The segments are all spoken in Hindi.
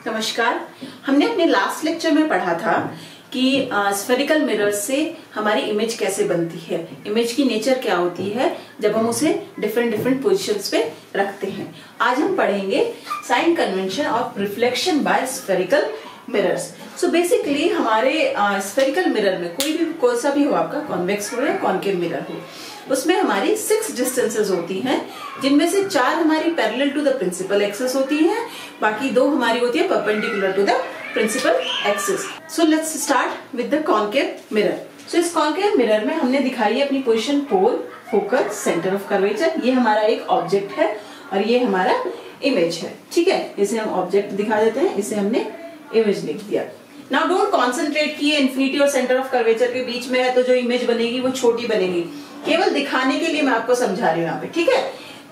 नमस्कार। हमने अपने लास्ट लेक्चर में पढ़ा था कि स्फेरिकल मिरर से हमारी इमेज कैसे बनती है, इमेज की नेचर क्या होती है जब हम उसे डिफरेंट पोजीशंस पे रखते हैं। आज हम पढ़ेंगे sign convention of reflection by spherical mirrors. So basically हमारे स्फेरिकल मिरर में कोई सा भी हो, आपका कॉन्वेक्स हो या कॉन्केव मिरर हो, उसमें हमारी 6 डिस्टेंसेस होती हैं, जिनमें से 4 हमारी parallel to the principal axis होती हैं, बाकी 2 हमारी होती है perpendicular to the principal axis. So let's start with the concave mirror. सो इस कॉन्केव मिरर में हमने दिखाई है अपनी position pole, focus, centre of curvature. ये हमारा एक ऑब्जेक्ट है और ये हमारा इमेज है। ठीक है, इसे हम ऑब्जेक्ट दिखा देते हैं, इसे हमने इमेज लिख दिया। नाउ डोंट कॉन्सेंट्रेट कि इन्फिनिटी और सेंटर ऑफ कर्वेचर के बीच में है तो जो इमेज बनेगी वो छोटी बनेगी, केवल दिखाने के लिए मैं आपको समझा रही हूँ यहाँ पे। ठीक है,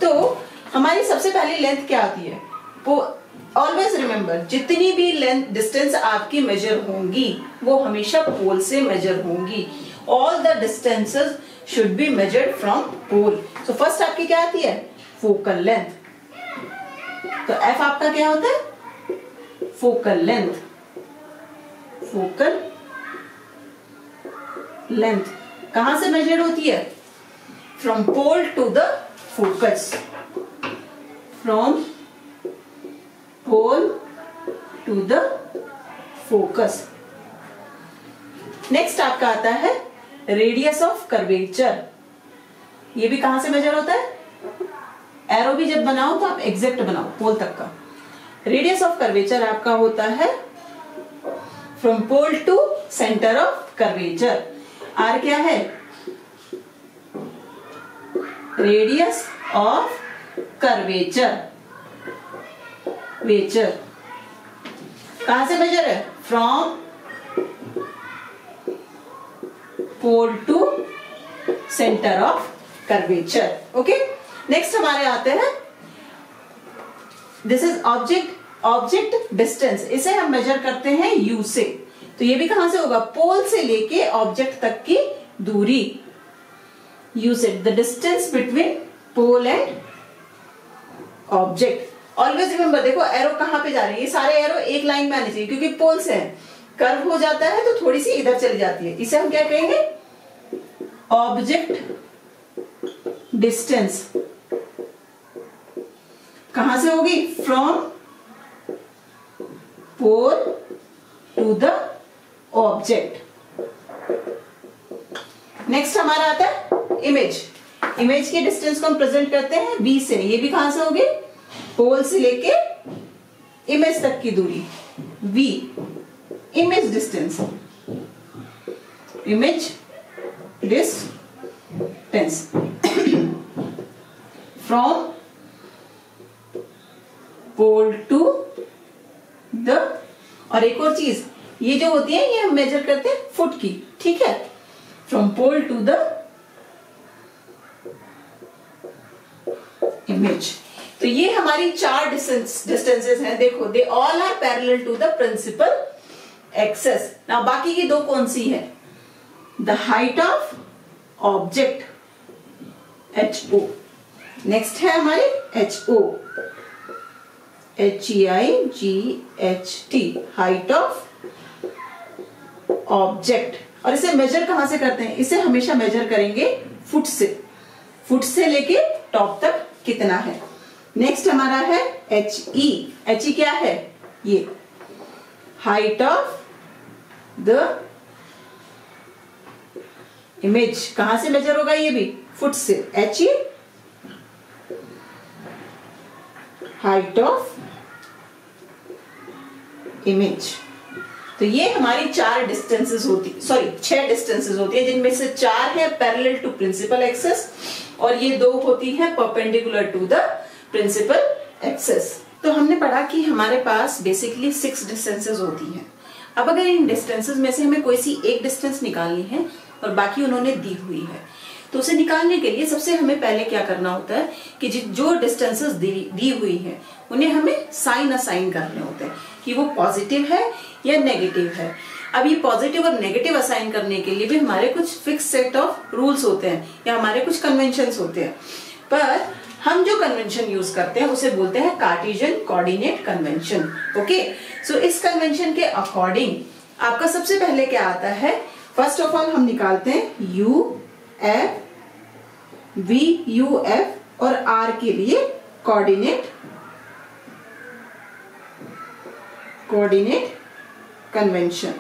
तो हमारी सबसे पहली लेंथ क्या आती है, वो ऑलवेज रिमेम्बर, जितनी भी लेंथ डिस्टेंस आपकी मेजर होंगी वो हमेशा पोल से मेजर होंगी। All the distances should be measured from pole. So first आपकी क्या आती है, फोकल लेंथ। तो एफ आपका क्या होता है, फोकल लेंथ। फोकल लेंथ कहां से मेजर्ड होती है, from pole to the focus, from pole to the focus. Next आपका आता है रेडियस ऑफ कर्वेचर। ये भी कहां से मेजर होता है, एरो भी जब बनाओ तो आप एग्जैक्ट बनाओ पोल तक का। रेडियस ऑफ कर्वेचर आपका होता है from pole to centre of curvature. R क्या है, रेडियस ऑफ कर्वेचर। वेचर कहां से मेजर है, from pole to centre of curvature. Okay, next हमारे आते हैं, दिस इज ऑब्जेक्ट डिस्टेंस। इसे हम मेजर करते हैं यू से। तो ये भी कहां से होगा, पोल से लेके ऑब्जेक्ट तक की दूरी। यू से the distance between pole and object. Always remember, देखो एरो कहां पे जा रही है, ये सारे एरो एक लाइन में आने चाहिए क्योंकि पोल से है। कर्व हो जाता है तो थोड़ी सी इधर चली जाती है, इसे हम क्या कहेंगे, ऑब्जेक्ट डिस्टेंस। कहां से होगी, from pole to the object. Next हमारा आता है इमेज। इमेज के डिस्टेंस को हम प्रेजेंट करते हैं बी से। ये भी कहां से होगी, पोल से लेके इमेज तक की दूरी, V image distance. Image distance from pole to the, और एक और चीज, ये जो होती है ये हम मेजर करते हैं फुट की। ठीक है, from pole to the image. तो ये हमारी 4 डिस्टेंसेस हैं। देखो, they all are parallel to the principal axis. Now बाकी की 2 कौन सी है, the height of object HO, next है हमारे HO, HEIGHT, height of object. और इसे मेजर कहां से करते हैं, इसे हमेशा मेजर करेंगे फुट से। फुट से लेके टॉप तक कितना है। नेक्स्ट हमारा है HE क्या है, ये हाइट ऑफ द इमेज। कहां से मेजर होगा, ये भी फुट से। HE height of image. तो ये हमारी 6 डिस्टेंसेस होती है, जिनमें से 4 है पैरेलल टू प्रिंसिपल एक्सिस और ये 2 होती है perpendicular to the principal axis. तो हमने पढ़ा कि हमारे पास बेसिकली 6 डिस्टेंसेस होती हैं। अब अगर इन डिस्टेंसेस में से हमें कोई सी एक डिस्टेंस निकालनी है और बाकी उन्होंने दी हुई है, तो उसे निकालने के लिए सबसे हमें पहले क्या करना होता है कि जो डिस्टेंसेस दी हुई है उन्हें हमें साइन असाइन करने होते हैं कि वो पॉजिटिव है या नेगेटिव है। अब ये पॉजिटिव और नेगेटिव असाइन करने के लिए भी हमारे कुछ फिक्स सेट ऑफ रूल्स होते हैं या हमारे कुछ कन्वेंशंस होते हैं। पर हम जो कन्वेंशन यूज करते हैं उसे बोलते हैं कार्टेशियन कोऑर्डिनेट कन्वेंशन। ओके, सो इस कन्वेंशन के अकॉर्डिंग आपका सबसे पहले क्या आता है, फर्स्ट ऑफ ऑल हम निकालते हैं U F, V U F और आर के लिए कोऑर्डिनेट कन्वेंशन।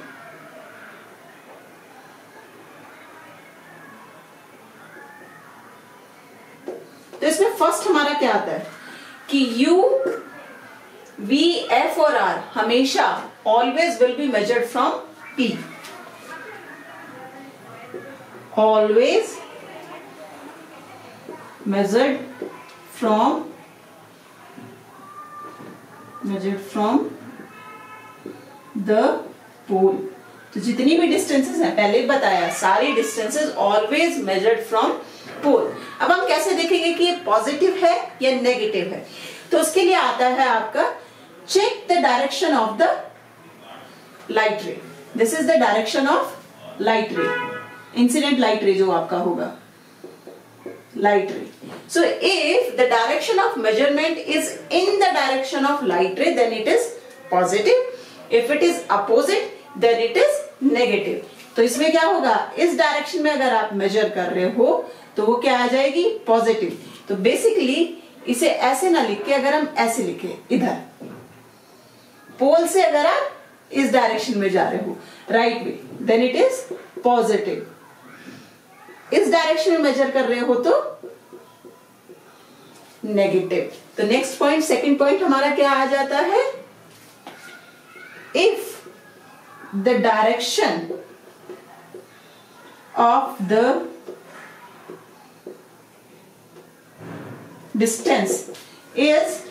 तो इसमें फर्स्ट हमारा क्या आता है कि यू वी एफ और आर हमेशा always will be measured from P, always measured from the pole। तो जितनी भी डिस्टेंसेस हैं, पहले बताया सारी distances always measured from pole. अब हम कैसे देखेंगे कि ये पॉजिटिव है या नेगेटिव है, तो उसके लिए आता है आपका check the direction of the light ray. This is the direction of light ray, incident light ray जो आपका होगा, light ray. So if the direction of measurement is in the direction of light ray, then it is positive. If it is opposite, then it is negative. तो इसमें क्या होगा, इस डायरेक्शन में अगर आप मेजर कर रहे हो तो वो क्या आ जाएगी, पॉजिटिव। तो बेसिकली इसे ऐसे ना लिख के अगर हम ऐसे लिखे, इधर पोल से अगर आप इस डायरेक्शन में जा रहे हो right way, then it is positive. इस डायरेक्शन में मेजर कर रहे हो तो नेगेटिव। तो नेक्स्ट पॉइंट, सेकंड पॉइंट हमारा क्या आ जाता है, if the direction of the distance is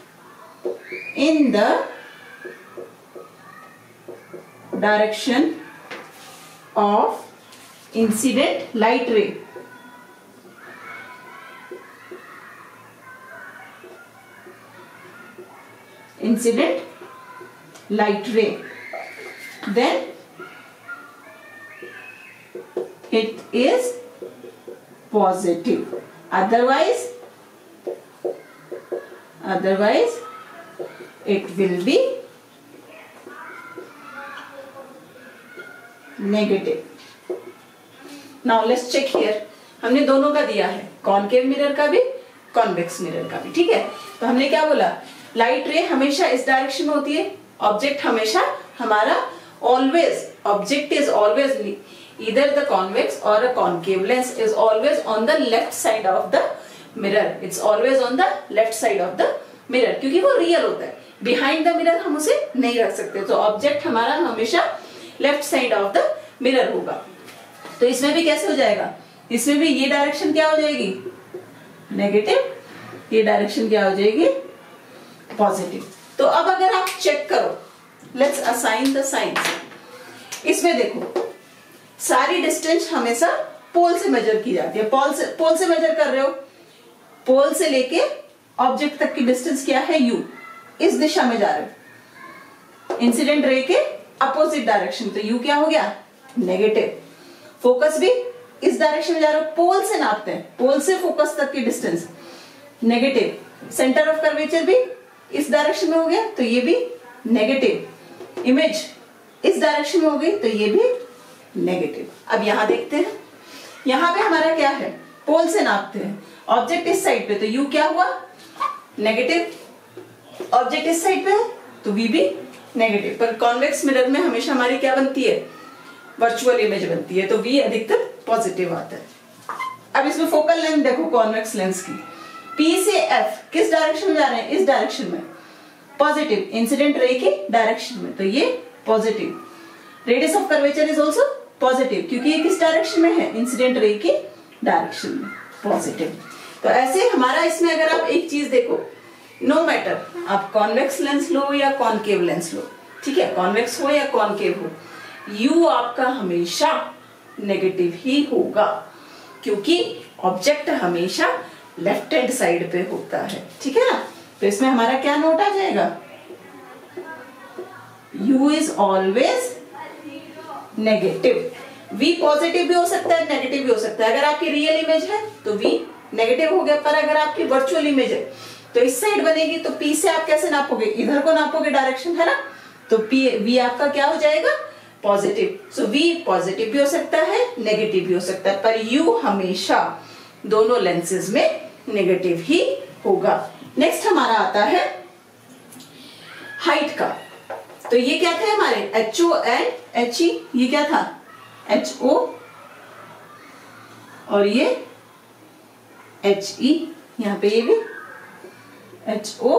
in the direction of incident light रे, then it is positive. Otherwise it will be negative. Now let's check here. हमने दोनों का दिया है, कॉनकेव मिरर का भी, कॉन्वेक्स मिरर का भी, ठीक है। तो हमने क्या बोला, लाइट रे हमेशा इस डायरेक्शन में होती है, ऑब्जेक्ट हमेशा हमारा object is always either the convex or a concave lens is always on the left side of the mirror. It's always on the left side of the mirror, क्योंकि वो रियल होता है, बिहाइंड द मिरर हम उसे नहीं रख सकते। तो ऑब्जेक्ट हमारा हमेशा left side of the mirror होगा। तो इसमें भी कैसे हो जाएगा, इसमें भी ये डायरेक्शन क्या हो जाएगी, नेगेटिव, ये डायरेक्शन क्या हो जाएगी, पॉजिटिव। तो अब अगर आप चेक करो, लेट्स असाइन द साइंस। इसमें देखो सारी डिस्टेंस हमेशा पोल से मेजर की जाती है, पोल से मेजर कर रहे हो, पोल से लेके ऑब्जेक्ट तक की डिस्टेंस क्या है, यू, इस दिशा में जा रहे हो, इंसिडेंट रे के अपोजिट डायरेक्शन, तो यू क्या हो गया, नेगेटिव। फोकस भी इस डायरेक्शन में जा रहे हो, पोल से नापते हैं, पोल से फोकस तक की distance negative. Centre of curvature भी इस डायरेक्शन में हो गया, तो ये भी नेगेटिव। इमेज इस डायरेक्शन में हो गई, तो ये भी नेगेटिव। अब यहां देखते हैं, यहां पे हमारा क्या है, पोल से नापते हैं, ऑब्जेक्ट इस साइड पे, तो यू क्या हुआ, नेगेटिव। ऑब्जेक्ट इस साइड पे है तो वी भी नेगेटिव। पर कॉन्वेक्स मिरर में हमेशा हमारी क्या बनती है, वर्चुअल इमेज बनती है, तो वी अधिकतर पॉजिटिव आता है। अब इसमें फोकल लेंथ देखो कॉन्वेक्स लेंस की, पी से एफ किस डायरेक्शन में जा रहे हैं, इस डायरेक्शन में, पॉजिटिव, इंसिडेंट रे की डायरेक्शन में, तो ये positive. Radius of curvature is also positive, क्योंकि ये किस डायरेक्शन में है, इंसिडेंट रे की डायरेक्शन में, पॉजिटिव। तो ऐसे हमारा इसमें अगर आप एक चीज देखो, नो मैटर आप कॉन्वेक्स लेंस लो या कॉनकेव लेंस लो, ठीक है, कॉन्वेक्स हो या कॉनकेव हो, यू आपका हमेशा नेगेटिव ही होगा, क्योंकि ऑब्जेक्ट हमेशा लेफ्ट हैंड साइड पे होता है, ठीक है ना। तो इसमें हमारा क्या नोट आ जाएगा, you is always negative. V positive भी हो सकता है, नेगेटिव भी हो सकता है। अगर आपकी रियल इमेज है तो वी नेगेटिव हो गया। पर अगर आपकी वर्चुअल इमेज है तो इस साइड बनेगी, तो P से आप कैसे नापोगे, इधर को नापोगे डायरेक्शन, है ना। तो V आपका क्या हो जाएगा, पॉजिटिव। सो V पॉजिटिव भी हो सकता है, नेगेटिव भी हो सकता है, पर U हमेशा दोनों लेंसेज में नेगेटिव ही होगा। नेक्स्ट हमारा आता है हाइट का। तो ये क्या थे हमारे HO एंड HE, ये क्या था HO और ये HE, यहां पे ये भी HO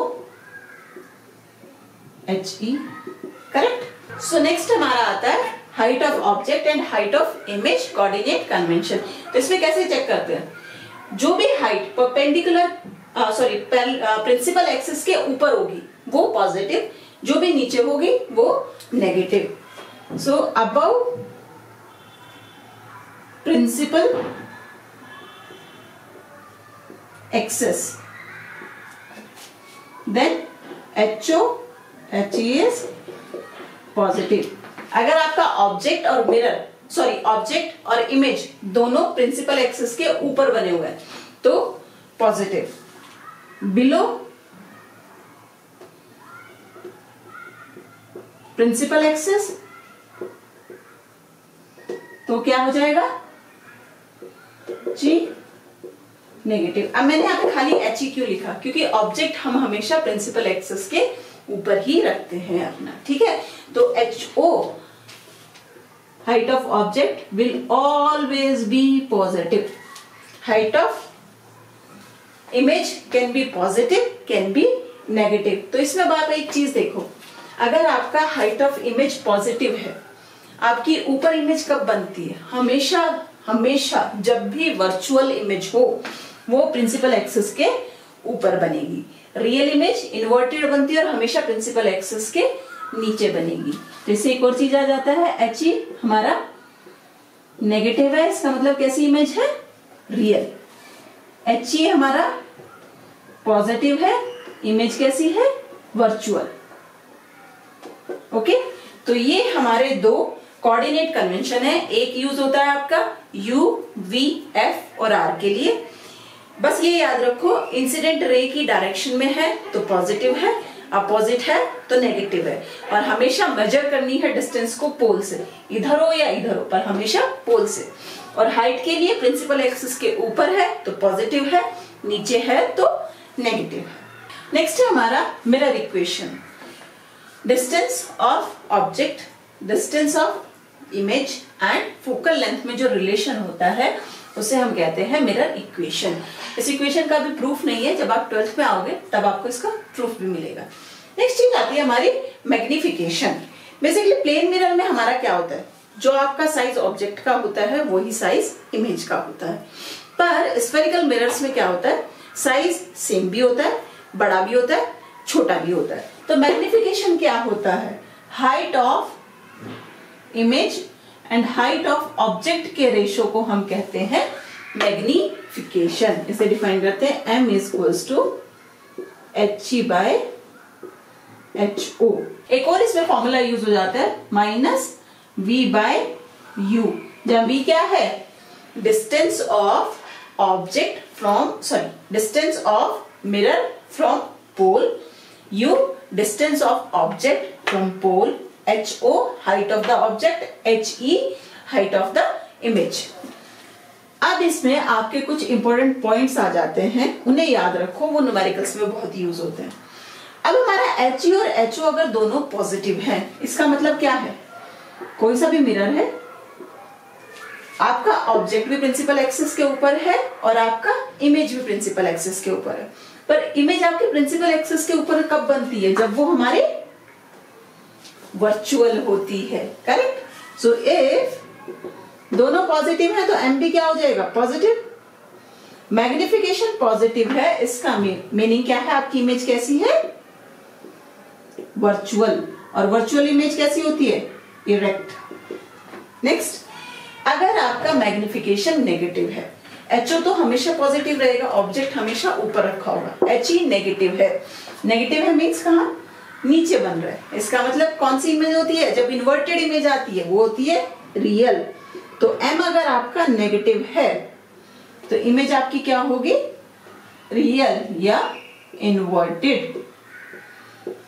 HE, correct. So next हमारा आता है height of object and height of image coordinate convention. तो इसमें कैसे चेक करते हैं, जो भी हाइट परपेंडिकुलर प्रिंसिपल एक्सिस के ऊपर होगी वो पॉजिटिव, जो भी नीचे होगी वो negative. So above principal axis then HO HE is positive. अगर आपका ऑब्जेक्ट और मिरर ऑब्जेक्ट और इमेज दोनों प्रिंसिपल एक्सिस के ऊपर बने हुए हैं तो पॉजिटिव, बिलो प्रिंसिपल एक्सिस तो क्या हो जाएगा G नेगेटिव। अब मैंने यहाँ पे खाली HE क्यों लिखा, क्योंकि ऑब्जेक्ट हम हमेशा प्रिंसिपल एक्सिस के ऊपर ही रखते हैं अपना, ठीक है। तो HO height of object will always be positive. Height of image can be positive, can be negative. तो इसमें आप एक चीज देखो, अगर आपका हाइट ऑफ इमेज पॉजिटिव है, आपकी ऊपर इमेज कब बनती है, हमेशा हमेशा जब भी वर्चुअल इमेज हो वो प्रिंसिपल एक्सिस के ऊपर बनेगी। रियल इमेज इन्वर्टेड बनती है और हमेशा प्रिंसिपल एक्सिस के नीचे बनेगी। तो इससे एक और चीज आ जाता है, HE हमारा नेगेटिव है, इसका मतलब कैसी इमेज है, रियल। HE हमारा पॉजिटिव है, इमेज कैसी है, वर्चुअल। ओके, तो ये हमारे दो कोऑर्डिनेट कन्वेंशन है। एक यूज होता है आपका U, V, F और R के लिए। बस ये याद रखो, इंसिडेंट रे की डायरेक्शन में है तो पॉजिटिव है, अपोजिट है तो नेगेटिव है, और हमेशा मेजर करनी है डिस्टेंस को पोल से, इधर हो या इधर हो पर हमेशा पोल से। और हाइट के लिए प्रिंसिपल एक्सिस के ऊपर है तो पॉजिटिव है, नीचे है तो नेगेटिव है। नेक्स्ट है हमारा mirror equation. Distance of object, distance of image and focal length में जो रिलेशन होता है उसे हम कहते हैं मिरर इक्वेशन। इस इक्वेशन का भी प्रूफ नहीं है, जब आप 12th में आओगे तब आपको इसका प्रूफ भी मिलेगा। नेक्स्ट चीज आती है हमारी मैग्निफिकेशन। बेसिकली प्लेन मिरर में हमारा क्या होता है, जो आपका साइज ऑब्जेक्ट का होता है वही साइज इमेज का होता है। पर स्फेरिकल मिरर्स में क्या होता है, साइज सेम भी होता है, बड़ा भी होता है, छोटा भी होता है। तो मैग्निफिकेशन क्या होता है, height of image and height of object के रेशो को हम कहते हैं मैग्निफिकेशन। इसे डिफाइन करते हैं M equals to HE by HO। एक और इसमें फॉर्मूला यूज हो जाता है -V बाय U, जब V क्या है, distance of object from distance of mirror from pole, U distance of object from pole, HO height of the object, HE height of the image। अब इसमें आपके कुछ इंपॉर्टेंट पॉइंट्स आ जाते हैं, उन्हें याद रखो, वो न्यूमेरिकल्स में बहुत यूज होते हैं। अब हमारा HE और HO अगर दोनों पॉजिटिव हैं, इसका मतलब क्या है, कोई सा भी मिरर है, आपका ऑब्जेक्ट भी प्रिंसिपल एक्सिस के ऊपर है और आपका इमेज भी प्रिंसिपल एक्सिस के ऊपर है। पर इमेज आपके प्रिंसिपल एक्सिस के ऊपर कब बनती है, जब वो हमारे वर्चुअल होती है, करेक्ट। सो इफ दोनों पॉजिटिव है तो M भी क्या हो जाएगा, पॉजिटिव। मैग्निफिकेशन पॉजिटिव है, इसका मीनिंग क्या है, आपकी इमेज कैसी है, वर्चुअल। और वर्चुअल इमेज कैसी होती है, इरेक्ट। नेक्स्ट, अगर आपका मैग्निफिकेशन नेगेटिव है, HO तो हमेशा पॉजिटिव रहेगा, ऑब्जेक्ट हमेशा ऊपर रखा होगा, HE नेगेटिव है। नेगेटिव है मीन्स कहां, नीचे बन रहा है। इसका मतलब कौन सी इमेज होती है, जब इन्वर्टेड इमेज आती है वो होती है रियल। तो M अगर आपका नेगेटिव है तो इमेज आपकी क्या होगी, रियल या इन्वर्टेड।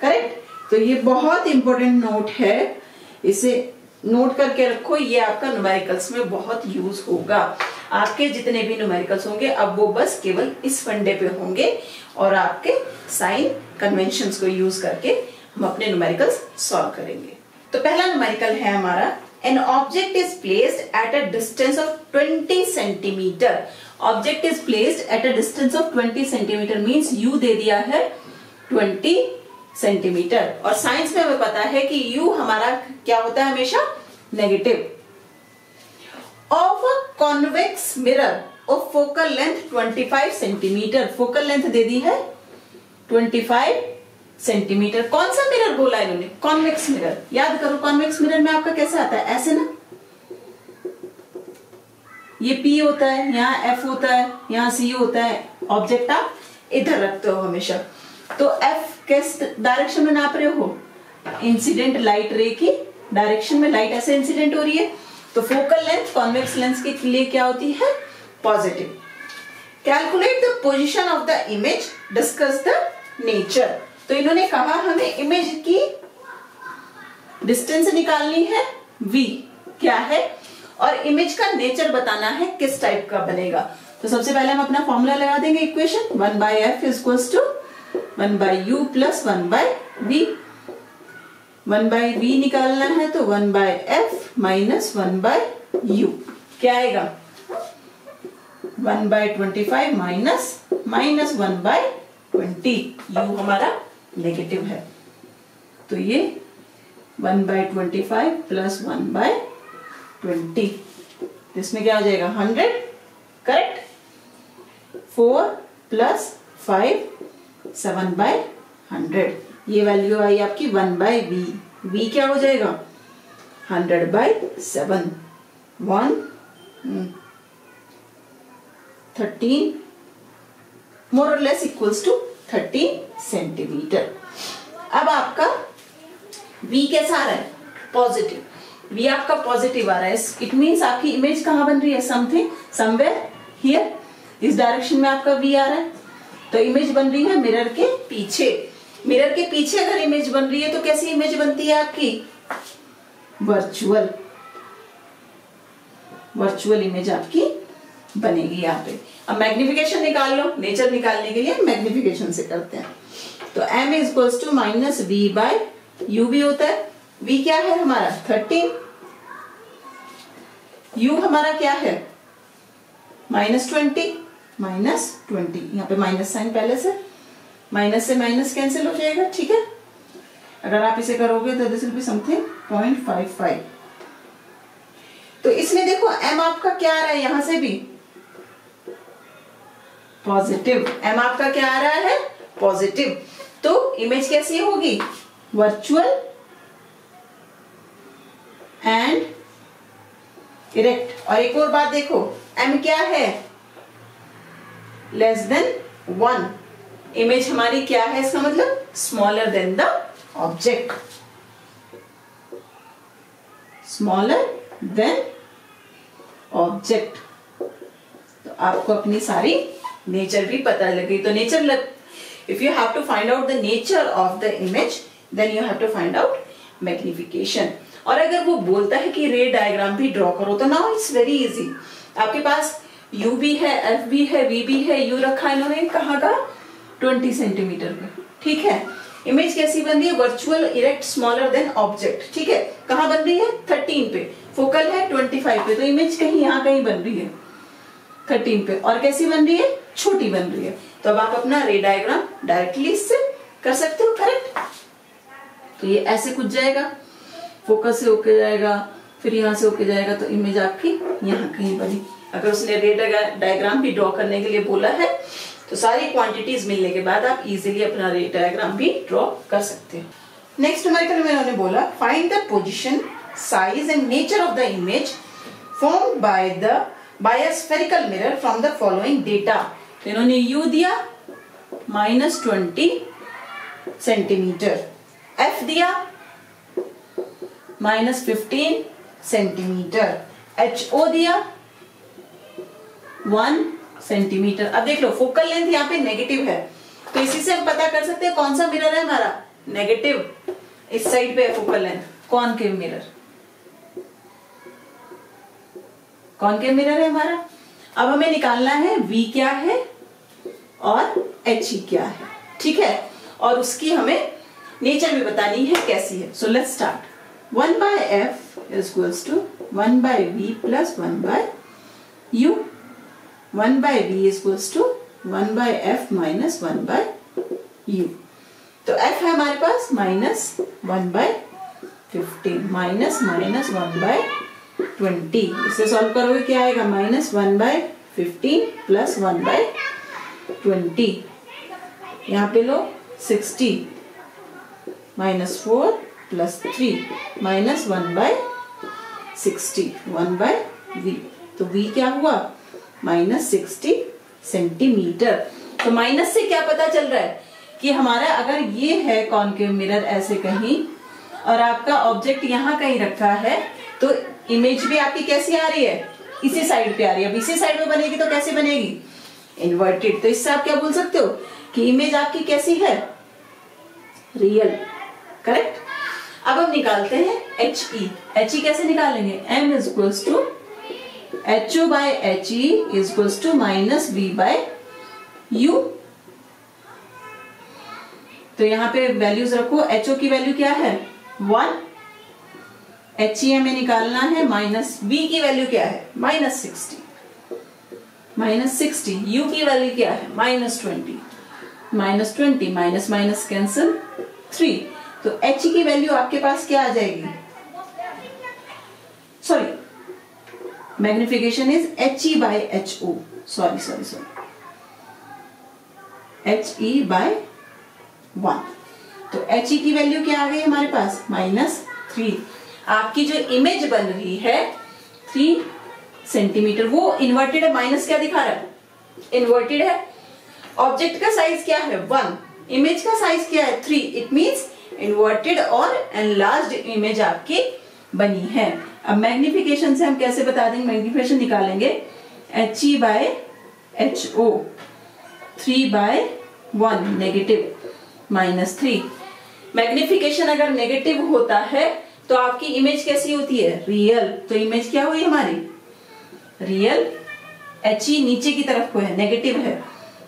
करेक्ट। तो ये बहुत इंपॉर्टेंट नोट है, इसे नोट करके रखो, ये आपका न्यूमेरिकल्स में बहुत यूज होगा। आपके जितने भी न्यूमेरिकल्स होंगे अब वो बस केवल इस फंडे पे होंगे और आपके साइन कन्वेंशंस को यूज करके हम अपने न्यूमेरिकल्स सॉल्व करेंगे। तो पहला न्यूमेरिकल है हमारा, an object is placed at a distance of 20 centimetre. Object is placed at a distance of 20 centimetre means you they दिया है 20 सेंटीमीटर, और साइंस में हमें पता है कि u हमारा क्या होता है, हमेशा negative. Of a convex mirror of focal length 25 centimetre, focal length दे दी है 25 सेंटीमीटर। कौन सा मिरर बोला इन्होंने, कॉन्वेक्स मिरर। याद करो कॉन्वेक्स मिरर में आपका कैसे आता है, ऐसे ना, ये P होता है, यहाँ F होता है, यहाँ C होता है, ऑब्जेक्ट आप इधर रखते हो हमेशा। तो F किस डायरेक्शन में नाप रहे हो, इंसिडेंट लाइट रे की डायरेक्शन में लाइट ऐसे इंसिडेंट हो रही है, तो फोकल लेंथ कॉन्वेक्स लेंस के लिए क्या होती है, positive. Calculate the position of the image, discuss the nature. तो इन्होंने कहा हमें इमेज की डिस्टेंस निकालनी है, v क्या है, और इमेज का नेचर बताना है किस टाइप का बनेगा। तो सबसे पहले हम अपना फॉर्मूला लगा देंगे, equation 1/f equals to 1/u plus 1/v। 1/v निकालना है तो 1/f माइनस 1/u क्या आएगा, 1/25 माइनस 1/20। u हमारा नेगेटिव है, तो ये 1/25 प्लस 1/20, इसमें क्या हो जाएगा 100। करेक्ट। 4 प्लस 5 7/100, ये वैल्यू आई आपकी 1/v। v क्या हो जाएगा 100/7, 13 मोर और लेस इक्वल्स टू 13 सेंटीमीटर। अब आपका v कैसा आ रहा है, पॉजिटिव। v आपका पॉजिटिव आ रहा है, इट मीन्स आपकी इमेज कहां बन रही है, समथिंग समवेयर हियर, इस डायरेक्शन में आपका v आ रहा है। तो इमेज बन रही है मिरर के पीछे। मिरर के पीछे अगर इमेज बन रही है तो कैसी इमेज बनती है आपकी, वर्चुअल। वर्चुअल इमेज आपकी बनेगी यहाँ पे। अब मैग्निफिकेशन निकाल लो, नेचर निकालने के लिए मैग्निफिकेशन से करते हैं। तो m is equals to minus v/u भी होता है। v क्या है हमारा 13, u हमारा क्या है -20, -20, यहाँ पे माइनस साइन पहले से, माइनस से माइनस कैंसिल हो जाएगा। ठीक है, अगर आप इसे करोगे तो दिस विल बी समथिंग 0.55। तो इसमें देखो m आपका क्या आ रहा है, यहां से भी पॉजिटिव। m आपका क्या आ रहा है, पॉजिटिव। तो इमेज कैसी होगी, वर्चुअल एंड इरेक्ट। और एक और बात देखो, m क्या है, लेस देन 1। इमेज हमारी क्या है, इसका मतलब smaller than the object, smaller than object. तो आपको अपनी सारी नेचर भी पता लगी। तो nature, if you have to find out the nature of the image then you have to find out magnification. और अगर वो बोलता है कि रे डायग्राम भी ड्रॉ करो तो नाउ इट्स वेरी इजी। आपके पास u भी है, f भी है, v भी है, u रखा इन्होंने कहाँ का 20 सेंटीमीटर पे। ठीक है, इमेज कैसी बन रही है, virtual erect smaller than object. ठीक है, कहाँ बन रही है 13 पे, फोकल है 25 पे, तो इमेज कहीं यहाँ कहीं बन रही है 13 पे, और कैसी बन रही है, छोटी बन रही है। तो अब आप अपना रे डायग्राम डायरेक्टली इससे कर सकते हो। करेक्ट। तो ये ऐसे कुछ जाएगा, फोकस से होके जाएगा, फिर यहाँ से होके जाएगा, तो इमेज आपकी यहाँ कहीं बनी। अगर उसने रे डायग्राम भी ड्रॉ करने के लिए बोला है तो सारी क्वांटिटीज मिलने के बाद आप इजीली अपना रे डायग्राम भी ड्रॉ कर सकते हैं। नेक्स्ट न्यूमेरिकल में उन्होंने बोला find the position, size and nature of the image formed by a spherical mirror from the following data. तो इन्होंने u दिया -20 सेंटीमीटर, f दिया -15 सेंटीमीटर, HO दिया 1 सेंटीमीटर। अब देख लो फोकल लेंथ यहाँ पे नेगेटिव है, तो इसी से हम पता कर सकते हैं कौन सा मिरर है हमारा, नेगेटिव। इस साइड पे है focal length, concave mirror, concave mirror है हमारा। अब हमें निकालना है V क्या है और HE क्या है, ठीक है, और उसकी हमें नेचर भी बतानी है कैसी है। सो let's start. 1/f is equals to 1/v plus 1/u. 1/v is equals to 1/f minus 1/u. तो f है हमारे पास -1/15 माइनस 1/20। इसे सॉल्व करोगे क्या आएगा, -1/15 प्लस 1/20। यहाँ पे लो 60 -4 प्लस 3 माइनस 1/60 1/v। तो v क्या हुआ, -60 सेंटीमीटर। तो माइनस से क्या पता चल रहा है कि हमारा अगर ये है कॉनकेव मिरर ऐसे कहीं और आपका ऑब्जेक्ट यहाँ कहीं रखा है, तो इमेज भी आपकी कैसी आ रही है, इसी साइड पे आ रही है। अब इसी साइड में बनेगी तो कैसे बनेगी, इन्वर्टेड। तो इससे आप क्या बोल सकते हो कि इमेज आपकी कैसी है, रियल, करेक्ट। अब हम निकालते हैं HE। HE कैसे निकालेंगे, m is equals to HO by HE is equals to minus V by U। तो यहाँ पे वैल्यूज रखो, HO की वैल्यू क्या है 1, HE हमें निकालना है, माइनस V की वैल्यू क्या है -60, U की वैल्यू क्या है -20, माइनस माइनस कैंसिल 3। तो HE की वैल्यू आपके पास क्या आ जाएगी, sorry magnification is HE by HO, sorry HE by 1। तो HE की वैल्यू क्या आ गई हमारे पास -3। आपकी जो इमेज बन रही है 3 सेंटीमीटर, वो इन्वर्टेड है, माइनस क्या दिखा रहा है, इन्वर्टेड है। ऑब्जेक्ट का साइज क्या है 1, इमेज का साइज क्या है 3, इट मींस इन्वर्टेड और एनलार्ज्ड इमेज आपकी बनी है। अब मैग्निफिकेशन से हम कैसे बता देंगे, मैग्निफिकेशन निकालेंगे HE by HO 3/1 negative -3। Magnification अगर नेगेटिव होता है तो आपकी इमेज कैसी होती है, रियल। तो इमेज क्या हुई हमारी, रियल। HE नीचे की तरफ को है, नेगेटिव है,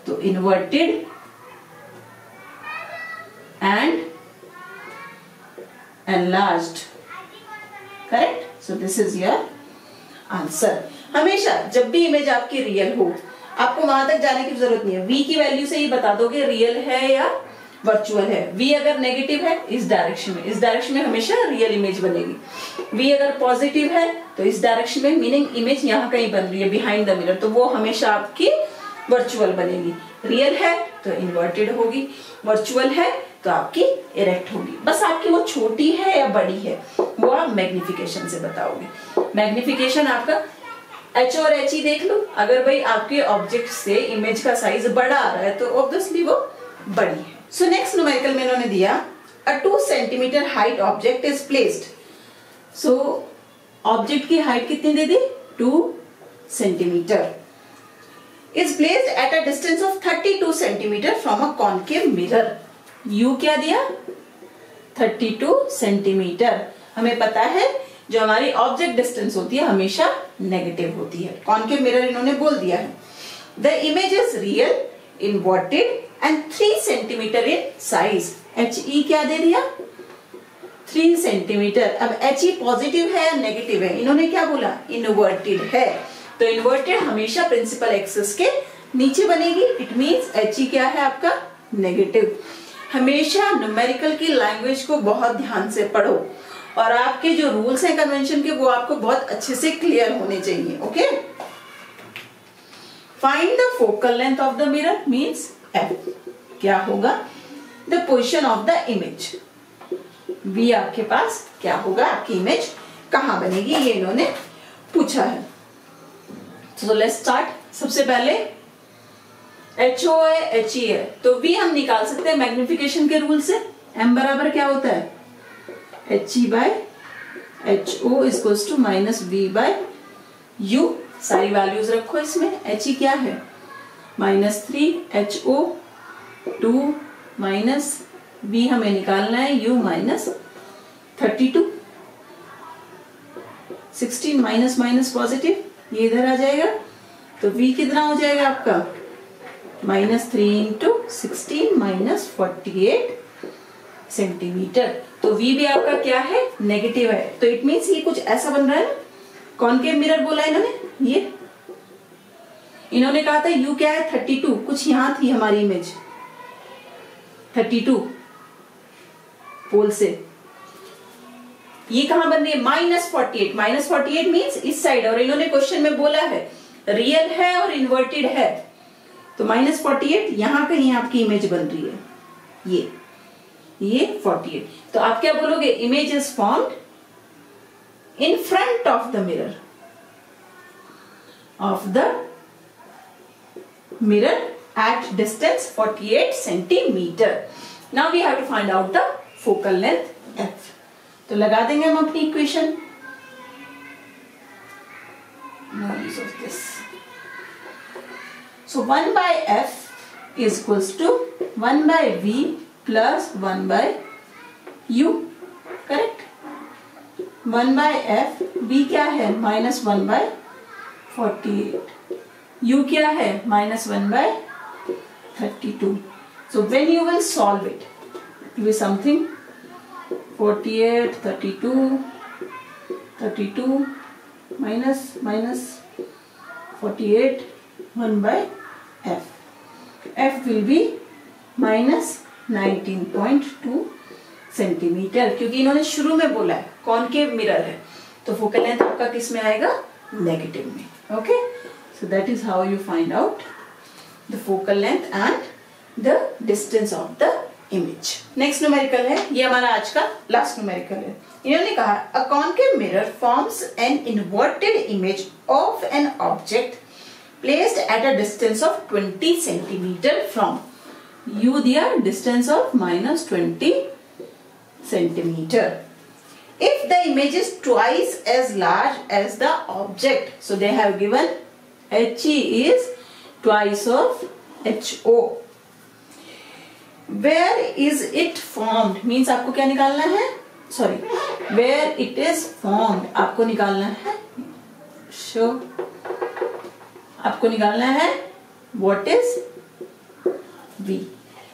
तो inverted and enlarged, correct. So this is your answer. हमेशा जब भी इमेज आपकी रियल हो, आपको वहां तक जाने की जरूरत नहीं है, V की वैल्यू से ही बता दोगे रियल है या वर्चुअल है। V अगर नेगेटिव है इस डायरेक्शन में हमेशा रियल इमेज बनेगी। V अगर पॉजिटिव है तो इस डायरेक्शन में, मीनिंग इमेज यहाँ कहीं बन रही है बिहाइंड द मिरर, तो वो हमेशा आपकी वर्चुअल बनेगी। रियल है तो इन्वर्टेड होगी, वर्चुअल है तो आपकी इरेक्ट होगी। बस आपकी वो छोटी है या बड़ी है वो आप मैग्निफिकेशन से बताओगे। मैग्निफिकेशन आपका H और HE देख लो, अगर भाई आपके ऑब्जेक्ट से इमेज का साइज बड़ा आ रहा है तो ऑब्वियसली वो बड़ी है। सो नेक्स्ट न्यूमेरिकल में इन्होंने दिया अ 2 centimetre height object is placed. So object की हाइट कितनी दे दी, 2 centimetre, is placed at a distance of 32 centimetre from a concave mirror. U क्या दिया, 32 सेंटीमीटर। हमें पता है जो हमारी ऑब्जेक्ट डिस्टेंस होती है हमेशा नेगेटिव होती है, कॉनकेव मिरर इन्होंने बोल दिया है। The image is real, inverted and 3 centimetre in size. HE क्या दे दिया, 3 सेंटीमीटर। अब HE पॉजिटिव है या नेगेटिव है, इन्होंने क्या बोला, इन्वर्टेड है। तो इन्वर्टेड हमेशा प्रिंसिपल एक्सिस के नीचे बनेगी, इट मींस HE क्या है आपका, नेगेटिव। हमेशा न्यूमेरिकल की लैंग्वेज को बहुत ध्यान से पढ़ो और आपके जो रूल्स हैं कन्वेंशन के वो आपको बहुत अच्छे से क्लियर होने चाहिए। Okay, find the focal length of the mirror means F। क्या होगा, the position of the image. V आपके पास क्या होगा, आपकी इमेज कहां बनेगी, ये इन्होंने पूछा है। तो लेट्स स्टार्ट। सबसे पहले HO है, HE है, तो V हम निकाल सकते हैं मैग्निफिकेशन के रूल से। M बराबर क्या होता है, HE by HO is equals to minus V by U। सारी वैल्यूज रखो इसमें। HE क्या है -3HO2 माइनस V हमें निकालना है U minus 32। 16 minus minus positive, ये इधर आ जाएगा, तो V कितना हो जाएगा आपका -3 इंटू 16 माइनस 48 सेंटीमीटर। तो V भी आपका क्या है, नेगेटिव है। तो इट मीन्स ये कुछ ऐसा बन रहा है ना, कॉनकेव मिरर बोला इन्होंने, ये इन्होंने कहा था U क्या है 32, कुछ यहां थी हमारी इमेज 32 पोल से, ये कहां बन रही है -48। -48 मीन्स इस साइड, और इन्होंने क्वेश्चन में बोला है रियल है और इन्वर्टेड है, तो -48 यहां कहीं आपकी इमेज बन रही है, ये 48। तो आप क्या बोलोगे, image is formed in front of the mirror, at distance 48 centimeter. Now we have to find out the focal length f. तो लगा देंगे हम अपनी equation, no use of this. So 1 by f is equals to 1 by v plus 1 by u, correct? 1 by f, v क्या है -1 by 48, u क्या है -1 by 32. So when you will solve it, it will be something 48, 32 minus 48, 1 by f. f will be -19.2 centimetre, क्योंकि इन्होंने शुरू में बोला है कॉनकेव मिरर है, तो फोकल लेंथ आपका किस में आएगा, नेगेटिव में। Okay, so that is how you find out the focal length and the distance of the image. Next numerical है, ये हमारा आज का लास्ट न्यूमेरिकल है। इन्होंने कहा a concave mirror forms an inverted image of an object placed at a distance of 20 centimetre from, you दिया distance of -20 centimeter. If the image is twice as large as the object, so they have given HE is twice of HO. Where is it formed? Means आपको क्या निकालना है? Sorry, where it is formed आपको निकालना है। Sure. आपको निकालना है what is V।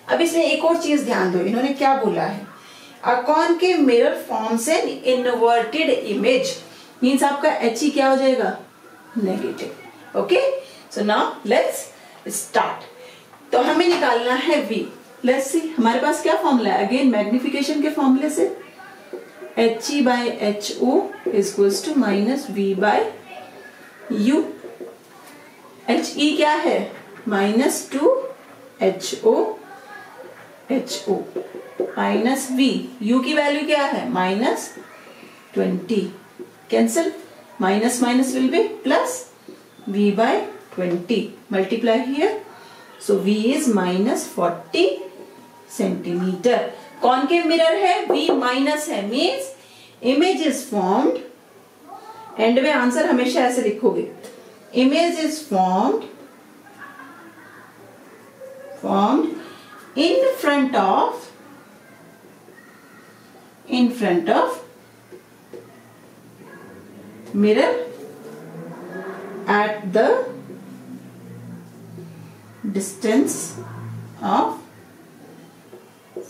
अब इसमें एक और चीज ध्यान दो, इन्होंने क्या बोला है, A concave mirror forms an inverted image, means आपका HE क्या हो जाएगा, negative. Okay, so now let's start. तो हमें निकालना है V। लेट्स सी हमारे पास क्या फॉर्मूला है, अगेन मैग्निफिकेशन के फॉर्मूले से, HE by HO is equals to -V by U। HE क्या है -2HO माइनस V, U की वैल्यू क्या है -20, cancel, minus minus will be plus, V by 20 multiply here, so V is -40 centimetre. Concave mirror है, V माइनस है, means image is formed, and में आंसर हमेशा ऐसे लिखोगे, image is formed in front of mirror at the distance of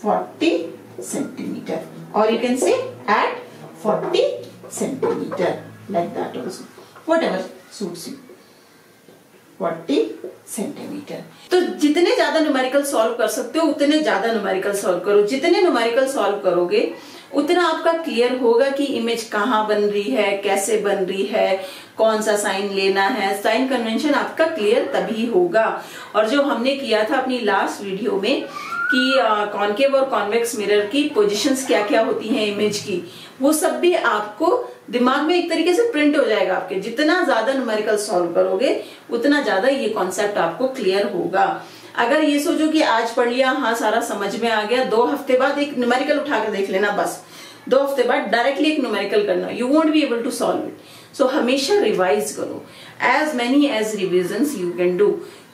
40 centimeter, or you can say at 40 centimeter, like that also, whatever suits you, 40 centimetre. तो जितने ज्यादा न्यूमेरिकल सॉल्व कर सकते हो उतने ज्यादा न्यूमेरिकल सॉल्व करो, जितने न्यूमेरिकल सॉल्व करोगे उतना आपका क्लियर होगा कि इमेज कहाँ बन रही है, कैसे बन रही है, कौन सा साइन लेना है, साइन कन्वेंशन आपका क्लियर तभी होगा। और जो हमने किया था अपनी लास्ट वीडियो में कि कॉनकेव और कॉन्वेक्स मिरर की पोजीशंस क्या क्या होती हैं इमेज की, वो सब भी आपको दिमाग में एक तरीके से प्रिंट हो जाएगा आपके। जितना ज्यादा न्यूमेरिकल सॉल्व करोगे उतना ज्यादा ये कॉन्सेप्ट आपको क्लियर होगा। अगर ये सोचो कि आज पढ़ लिया, हाँ सारा समझ में आ गया, 2 हफ्ते बाद एक न्यूमेरिकल उठा कर देख लेना, बस 2 हफ्ते बाद डायरेक्टली एक न्यूमेरिकल करना, you won't be able to solve it. So हमेशा रिवाइज करो। As many as revisions you can do.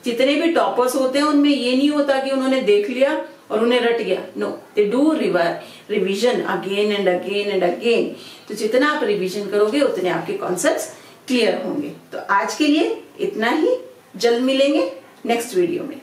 जितने भी टॉपर्स होते हैं उनमें ये नहीं होता कि उन्होंने देख लिया और उन्हें रट गया, no, they do revision again and again and again. तो जितना आप रिविजन करोगे उतने आपके कॉन्सेप्ट्स क्लियर होंगे। तो आज के लिए इतना ही, जल्द मिलेंगे नेक्स्ट वीडियो में।